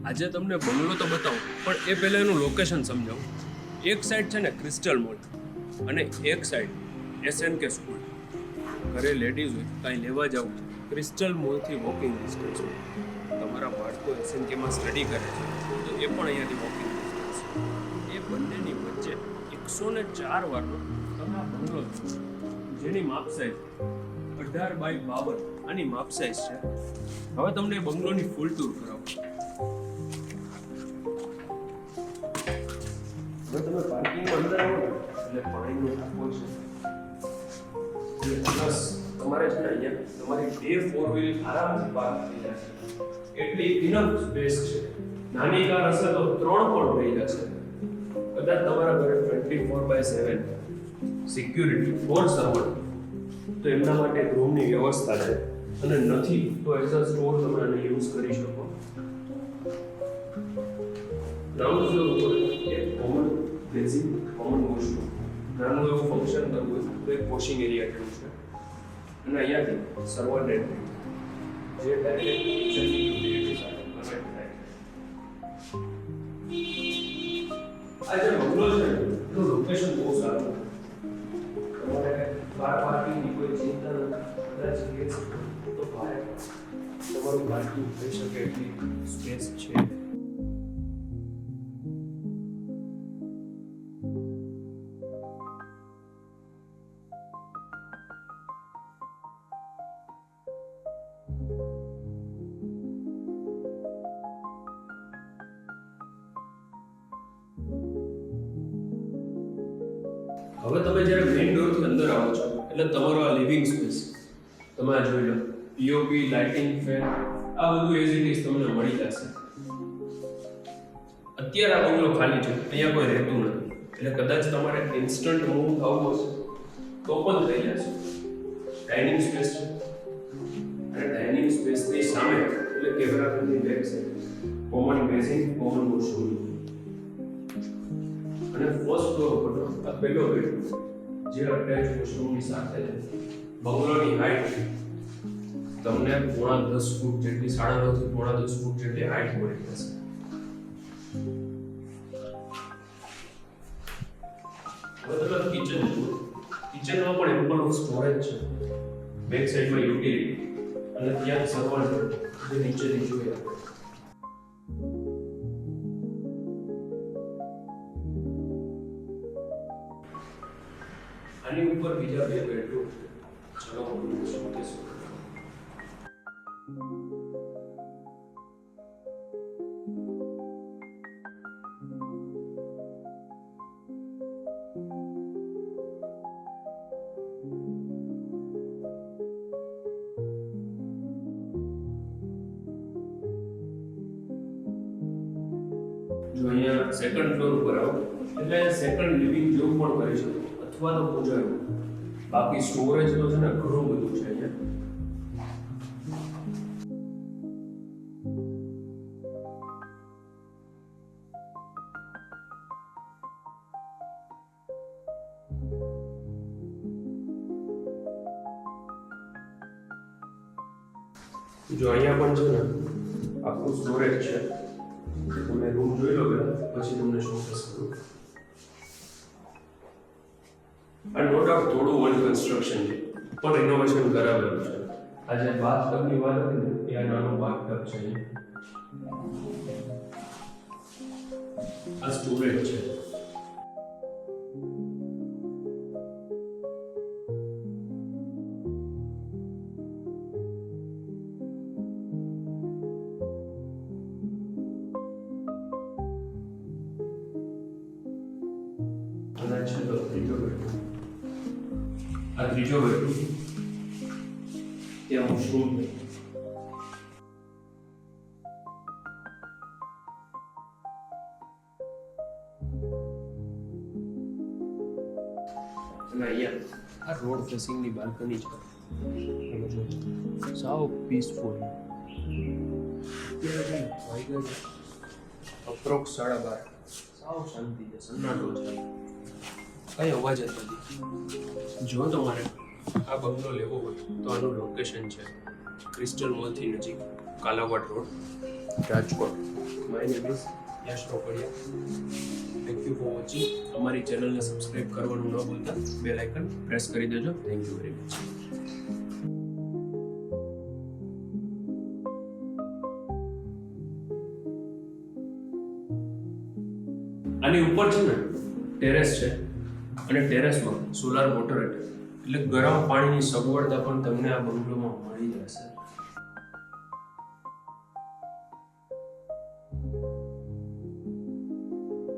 આજે તમને બંગલો તો બતાવું, પણ એ પહેલાં એનું લોકેશન સમજાવું. એક સાઈડ છે ને ક્રિસ્ટલ મોલ અને એક સાઈડ SNK સ્કૂલ. ઘરે લેડીઝ હોય કાંઈ લેવા જાવ ક્રિસ્ટલ મોલથી વોકિંગ ડિસ્ટન્સ હોય. તમારા બાળકો SNKમાં સ્ટડી કરે છે તો એ પણ અહીંયાથી વોકિંગ ડિસ્ટન્સ. એ બંનેની વચ્ચે 104 વારનો તમે આ બંગલો છો, જેની માપ સાઈઝ 18x52 આની માપ સાઈઝ છે. હવે તમને એ બંગલોની ફૂલ ટૂર કરાવું. હવે તમે પાર્કિંગમાં અંદર આવો ને એટલે પાણીનો ટાંકો છે. પ્લસ તમારે છે ને અહીંયા તમારી 2 4 વ્હીલ આરામથી પાર્ક થઈ જશે. એટલી ઇનફ સ્પેસ છે. નાની કાર હશે તો 3 પણ થઈ જશે. કદાચ તમારા ઘરે 24/7 સિક્યુરિટી ફોર સર્વન્ટ તો એમના માટે રૂમની વ્યવસ્થા છે, અને નથી તો એઝ અ સ્ટોર તમે આને યુઝ કરી શકો. ગ્રાઉન્ડ ફ્લોર ઉપર એક કોમન બેઝિક કોમન વોશરૂમ, નાનું એવું ફંક્શન કરવું હોય તો એક વોશિંગ એરિયા જેવું છે. અને અહીંયાથી સર્વન્ટ એન્ટ્રી જે ડાયરેક્ટ કિચનની યુટિલિટી સાથે કનેક્ટ થાય છે. આ જે બંગલો છે એનું લોકેશન બહુ સારું છે. તમારે કાર પાર્કિંગની કોઈ ચિંતા નથી. કદાચ તો બહાર તમારું પાર્કિંગ થઈ શકે એટલી સ્પેસ છે. હવે તમે જ્યારે મેઇન ડોરથી અંદર આવો છો એટલે તમારો આ લિવિંગ સ્પેસ તમે આ જોઈ લો. પીઓપી, લાઇટિંગ, ફેન આ બધું એઝ ઇટ ઇઝ તમને મળી જશે. અત્યારે આ બંગલો ખાલી છે, અહીંયા કોઈ રહેતું નથી, એટલે કદાચ તમારે ઇન્સ્ટન્ટ મૂવ થવું હશે તો પણ થઈ જશે. ડાઇનિંગ સ્પેસ છે અને ડાઇનિંગ સ્પેસની સામે એટલે કેમેરા ફ્રેમની back side common basing, common washroom અને ફર્સ્ટ ફ્લોર પરનો આ પહેલો બેડરૂમ જે અટેચ વોશરૂમની સાથે છે. બંગલોની હાઈટ તમને 9.5 ફૂટ જેટલી, 9.5 થી 10 ફૂટ જેટલી હાઈટ મળી જશે. હવે તમે કિચન જુઓ. કિચનમાં પણ એમ્પલ ઓફ સ્ટોરેજ છે. બેક સાઈડમાં યુટિલિટી અને ત્યાં સર્વર જે નીચેથી જોઈએ આપણે. આની ઉપર બીજા 2 બેડરૂમ છે. ચલો આપણે શું કહેશું. જો અહીંયા સેકન્ડ ફ્લોર ઉપર આવો એટલે સેકન્ડ લિવિંગ જેવું પણ કરી શકો અથવા તો પૂજા રૂમ. બાકી સ્ટોરેજ તો છે ને ઘણું બધું છે અહીંયા. જો અહીંયા પણ છે ને આખું સ્ટોરેજ છે. તમે રૂમ જોઈ લો પહેલા, પછી તમને શોકેસ કરું. આ નો ડાઉટ થોડું ઓલ્ડ કન્સ્ટ્રક્શન છે પણ રિનોવેશન કરાવેલું છે. આ જે બાથટબની વાત હતી ને એ આ નાનો બાથટબ છે. આ સ્ટોરેજ છે. આ ત્રીજો બેડરૂમ ત્યાં વોશરૂમ છે. અને અહીંયા આ રોડ ફેસિંગની બાલ્કની છે. તમે જો સાવ પીસફુલ. અત્યારે વાગ્યા છે અપ્રોક્સ 12:30. સાવ શાંતિ છે, સન્નાટો છે, કઈ અવાજ જ નથી. જો તમારે આ બંગલો લેવો હોય તો આનું લોકેશન છે ક્રિસ્ટલ મોલથી નજીક, Kalawad road, Rajkot. My name is Yash Rokadiya. Thank you for watching. અમારી ચેનલને સબસ્ક્રાઇબ કરવાનું ન ભૂલતા, બેલ આઇકન પ્રેસ કરી દેજો. Thank you very much. આની ઉપર છે ને ટેરેસ છે અને ટેરેસમાં સોલાર વોટર હીટર એટલે ગરમ પાણીની સગવડતા પણ તમને આ બંગલોમાં મળી જશે.